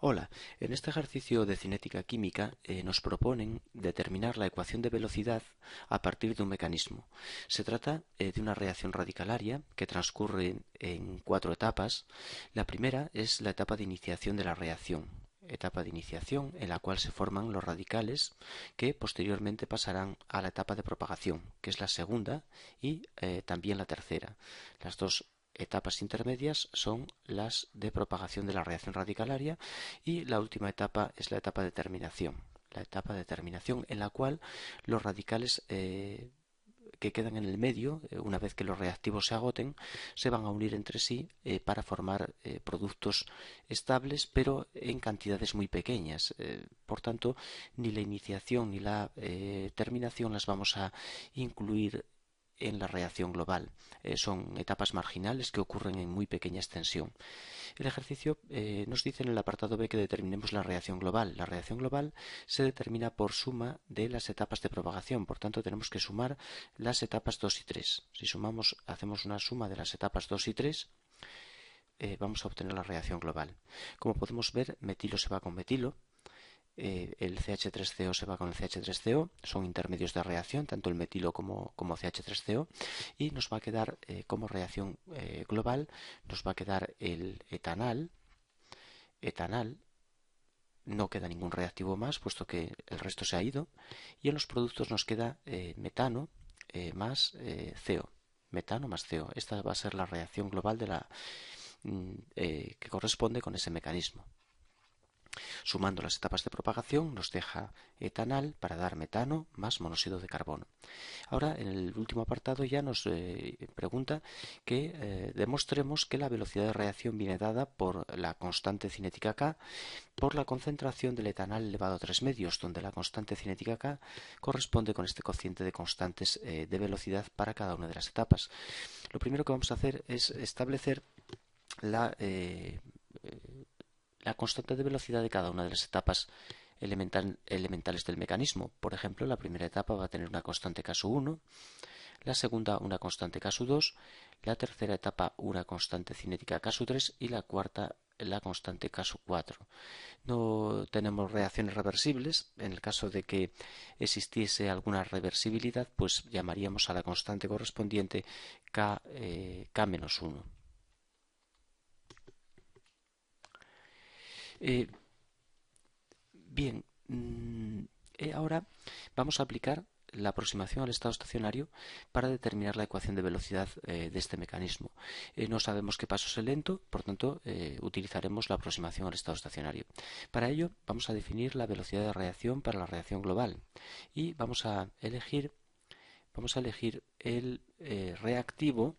Hola, en este ejercicio de cinética química nos proponen determinar la ecuación de velocidad a partir de un mecanismo. Se trata de una reacción radicalaria que transcurre en 4 etapas. La primera es la etapa de iniciación de la reacción, etapa de iniciación en la cual se forman los radicales que posteriormente pasarán a la etapa de propagación, que es la segunda y también la tercera. Las dos etapas intermedias son las de propagación de la reacción radicalaria y la última etapa es la etapa de terminación. La etapa de terminación en la cual los radicales que quedan en el medio, una vez que los reactivos se agoten, se van a unir entre sí para formar productos estables, pero en cantidades muy pequeñas. Por tanto, ni la iniciación ni la terminación las vamos a incluir en la reacción global. Son etapas marginales que ocurren en muy pequeña extensión. El ejercicio nos dice en el apartado B que determinemos la reacción global. La reacción global se determina por suma de las etapas de propagación, por tanto tenemos que sumar las etapas 2 y 3. Si sumamos, hacemos una suma de las etapas 2 y 3, vamos a obtener la reacción global. Como podemos ver, metilo se va con metilo, el CH3CO se va con el CH3CO, son intermedios de reacción, tanto el metilo como CH3CO, y nos va a quedar como reacción global, nos va a quedar el etanal. No queda ningún reactivo más, puesto que el resto se ha ido, y en los productos nos queda metano más CO. Metano más CO. Esta va a ser la reacción global de que corresponde con ese mecanismo. Sumando las etapas de propagación nos deja etanal para dar metano más monóxido de carbono. Ahora, en el último apartado ya nos pregunta que demostremos que la velocidad de reacción viene dada por la constante cinética K por la concentración del etanal elevado a 3 medios, donde la constante cinética K corresponde con este cociente de constantes de velocidad para cada una de las etapas. Lo primero que vamos a hacer es establecer la constante de velocidad de cada una de las etapas elementales del mecanismo. Por ejemplo, la primera etapa va a tener una constante K1, la segunda una constante K2, la tercera etapa una constante cinética K3 y la cuarta la constante K4. No tenemos reacciones reversibles. En el caso de que existiese alguna reversibilidad, pues llamaríamos a la constante correspondiente K-1. Bien, ahora vamos a aplicar la aproximación al estado estacionario para determinar la ecuación de velocidad de este mecanismo. No sabemos qué paso es el lento, por tanto utilizaremos la aproximación al estado estacionario. Para ello vamos a definir la velocidad de reacción para la reacción global y vamos a elegir el reactivo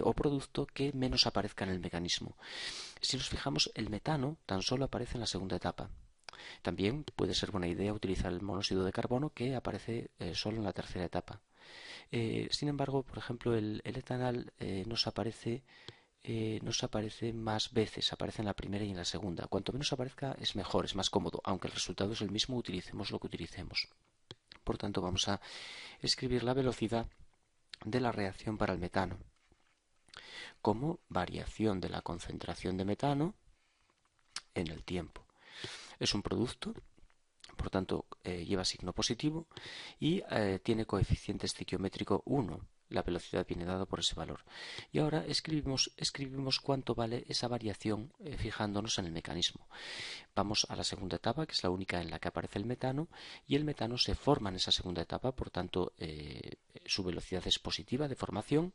o producto que menos aparezca en el mecanismo. Si nos fijamos, el metano tan solo aparece en la segunda etapa. También puede ser buena idea utilizar el monóxido de carbono, que aparece solo en la tercera etapa. Sin embargo, por ejemplo, el etanal nos aparece más veces, aparece en la primera y en la segunda. Cuanto menos aparezca es mejor, es más cómodo, aunque el resultado es el mismo, utilicemos lo que utilicemos. Por tanto, vamos a escribir la velocidad de la reacción para el metano como variación de la concentración de metano en el tiempo. Es un producto, por tanto lleva signo positivo y tiene coeficiente estequiométrico 1. La velocidad viene dada por ese valor. Y ahora escribimos cuánto vale esa variación fijándonos en el mecanismo. Vamos a la segunda etapa, que es la única en la que aparece el metano, y el metano se forma en esa segunda etapa, por tanto su velocidad es positiva de formación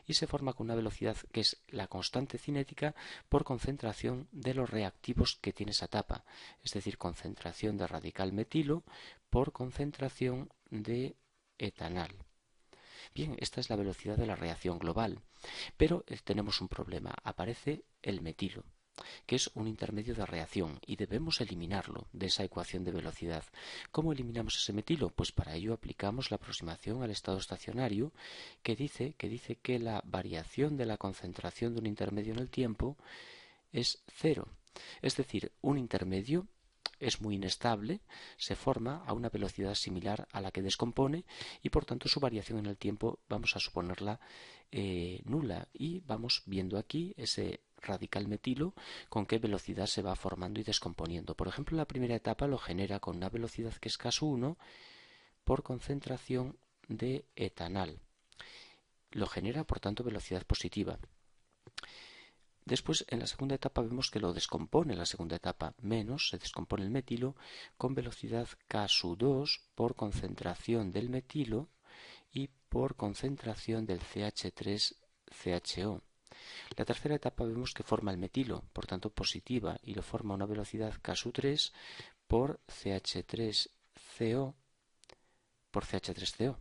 y se forma con una velocidad que es la constante cinética por concentración de los reactivos que tiene esa etapa, es decir, concentración de radical metilo por concentración de etanal. Bien, esta es la velocidad de la reacción global, pero tenemos un problema, aparece el metilo, que es un intermedio de reacción y debemos eliminarlo de esa ecuación de velocidad. ¿Cómo eliminamos ese metilo? Pues para ello aplicamos la aproximación al estado estacionario que dice que la variación de la concentración de un intermedio en el tiempo es cero. Es decir, un intermedio es muy inestable, se forma a una velocidad similar a la que descompone y por tanto su variación en el tiempo vamos a suponerla nula y vamos viendo aquí ese radical metilo, con qué velocidad se va formando y descomponiendo. Por ejemplo, la primera etapa lo genera con una velocidad que es caso 1 por concentración de etanal. Lo genera, por tanto, velocidad positiva. Después, en la segunda etapa vemos que lo descompone. En la segunda etapa menos, se descompone el metilo con velocidad K2 por concentración del metilo y por concentración del CH3CHO. La tercera etapa vemos que forma el metilo, por tanto positiva, y lo forma a una velocidad K3 por CH3CO por CH3CO.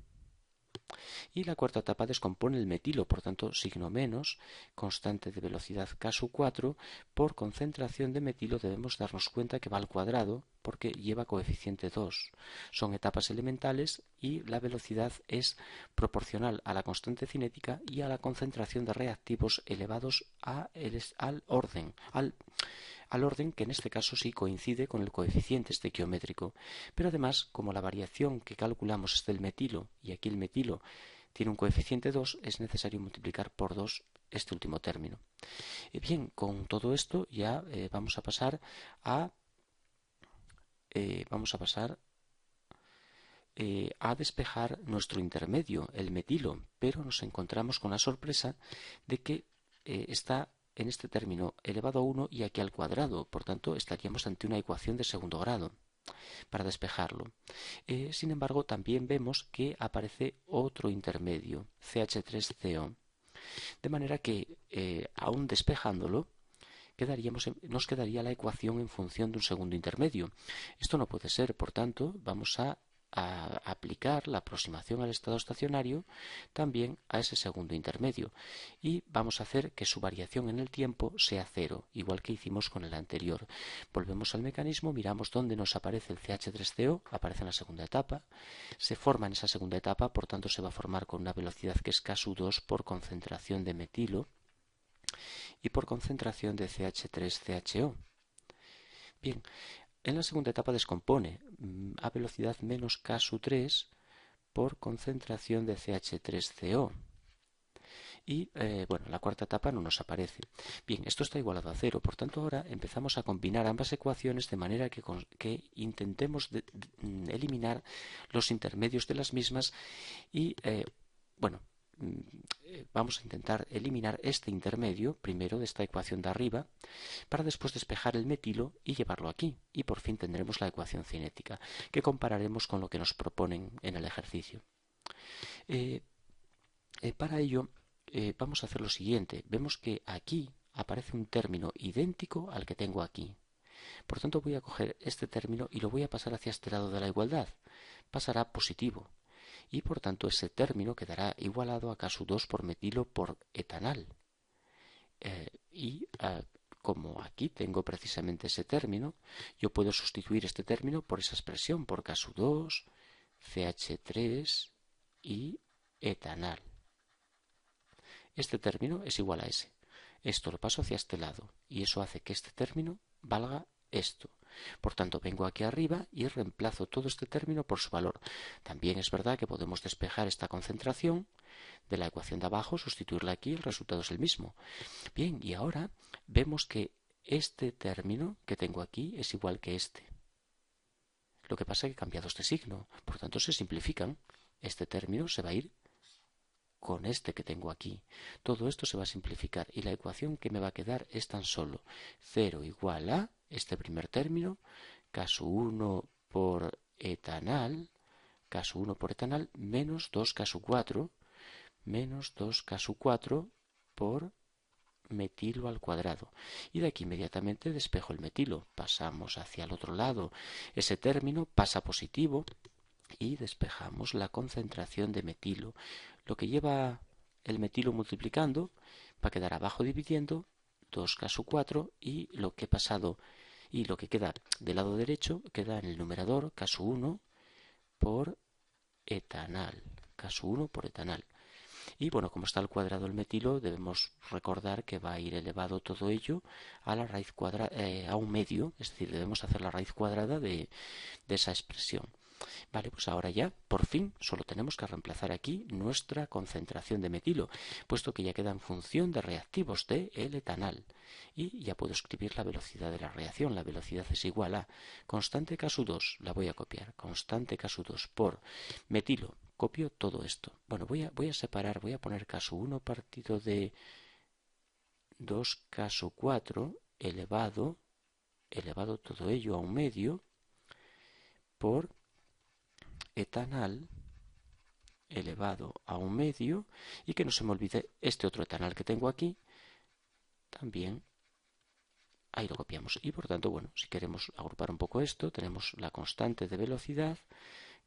Y la cuarta etapa descompone el metilo, por tanto signo menos, constante de velocidad K4, por concentración de metilo debemos darnos cuenta que va al cuadrado porque lleva coeficiente 2. Son etapas elementales y la velocidad es proporcional a la constante cinética y a la concentración de reactivos elevados al orden que en este caso sí coincide con el coeficiente estequiométrico. Pero además, como la variación que calculamos es del metilo y aquí el metilo tiene un coeficiente 2, es necesario multiplicar por 2 este último término. Bien, con todo esto ya vamos a pasar a despejar nuestro intermedio, el metilo, pero nos encontramos con la sorpresa de que está en este término elevado a 1 y aquí al cuadrado, por tanto estaríamos ante una ecuación de segundo grado para despejarlo. Sin embargo, también vemos que aparece otro intermedio, CH3CO, de manera que aún despejándolo, nos quedaría la ecuación en función de un segundo intermedio. Esto no puede ser, por tanto, vamos a aplicar la aproximación al estado estacionario también a ese segundo intermedio y vamos a hacer que su variación en el tiempo sea cero, igual que hicimos con el anterior. Volvemos al mecanismo, miramos dónde nos aparece el CH3CO, aparece en la segunda etapa, se forma en esa segunda etapa, por tanto se va a formar con una velocidad que es K2 por concentración de metilo y por concentración de CH3CHO. Bien, en la segunda etapa descompone a velocidad menos K3 por concentración de CH3CO. Y, la cuarta etapa no nos aparece. Bien, esto está igualado a 0, por tanto ahora empezamos a combinar ambas ecuaciones de manera que intentemos eliminar los intermedios de las mismas y, vamos a intentar eliminar este intermedio, primero de esta ecuación de arriba, para después despejar el metilo y llevarlo aquí. Y por fin tendremos la ecuación cinética, que compararemos con lo que nos proponen en el ejercicio. Para ello, vamos a hacer lo siguiente. Vemos que aquí aparece un término idéntico al que tengo aquí. Por tanto, voy a coger este término y lo voy a pasar hacia este lado de la igualdad. Pasará positivo. Y por tanto ese término quedará igualado a K2 por metilo por etanal. Como aquí tengo precisamente ese término, yo puedo sustituir este término por esa expresión, por K2, CH3 y etanal. Este término es igual a ese. Esto lo paso hacia este lado y eso hace que este término valga esto. Por tanto, vengo aquí arriba y reemplazo todo este término por su valor. También es verdad que podemos despejar esta concentración de la ecuación de abajo, sustituirla aquí, el resultado es el mismo. Bien, y ahora vemos que este término que tengo aquí es igual que este. Lo que pasa es que he cambiado este signo, por tanto se simplifican. Este término se va a ir con este que tengo aquí. Todo esto se va a simplificar y la ecuación que me va a quedar es tan solo 0 igual a este primer término, K1 por etanal, menos 2K4, menos 2K4 por metilo al cuadrado. Y de aquí inmediatamente despejo el metilo. Pasamos hacia el otro lado. Ese término pasa positivo y despejamos la concentración de metilo. Lo que lleva el metilo multiplicando va a quedar abajo dividiendo 2K4 y lo que he pasado y lo que queda del lado derecho queda en el numerador K1 por etanal. K1 por etanal. Y bueno, como está al cuadrado el metilo, debemos recordar que va a ir elevado todo ello a la raíz cuadrada, a un medio, es decir, debemos hacer la raíz cuadrada de esa expresión. Vale, pues ahora ya, por fin, solo tenemos que reemplazar aquí nuestra concentración de metilo, puesto que ya queda en función de reactivos de el etanal. Y ya puedo escribir la velocidad de la reacción. La velocidad es igual a constante K2, la voy a copiar, constante K2 por metilo. Copio todo esto. Bueno, voy a separar, voy a poner K1 partido de 2K4 elevado todo ello a un medio por etanal elevado a un medio, y que no se me olvide este otro etanal que tengo aquí, también ahí lo copiamos. Y por tanto, bueno, si queremos agrupar un poco esto, tenemos la constante de velocidad,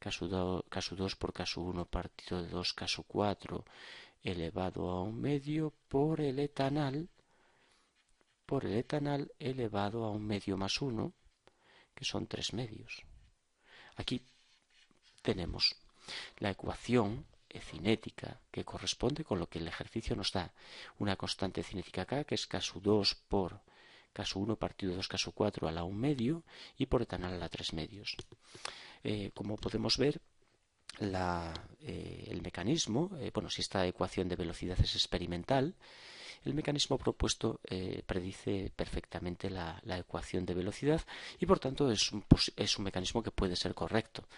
K2 por K1 partido de 2 K4 elevado a un medio por el etanal elevado a un medio más 1, que son 3 medios. Aquí tenemos la ecuación cinética que corresponde con lo que el ejercicio nos da. Una constante cinética K, que es K2 por K1 partido de 2 K4 a la 1 medio y por etanal a la 3 medios. Como podemos ver, el mecanismo, si esta ecuación de velocidad es experimental, el mecanismo propuesto predice perfectamente la ecuación de velocidad y por tanto es un mecanismo que puede ser correcto.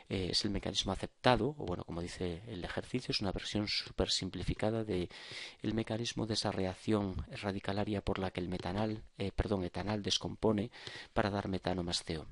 Es el mecanismo aceptado, o bueno, como dice el ejercicio, es una versión súper simplificada del mecanismo de esa reacción radicalaria por la que el etanal descompone para dar metano más CO.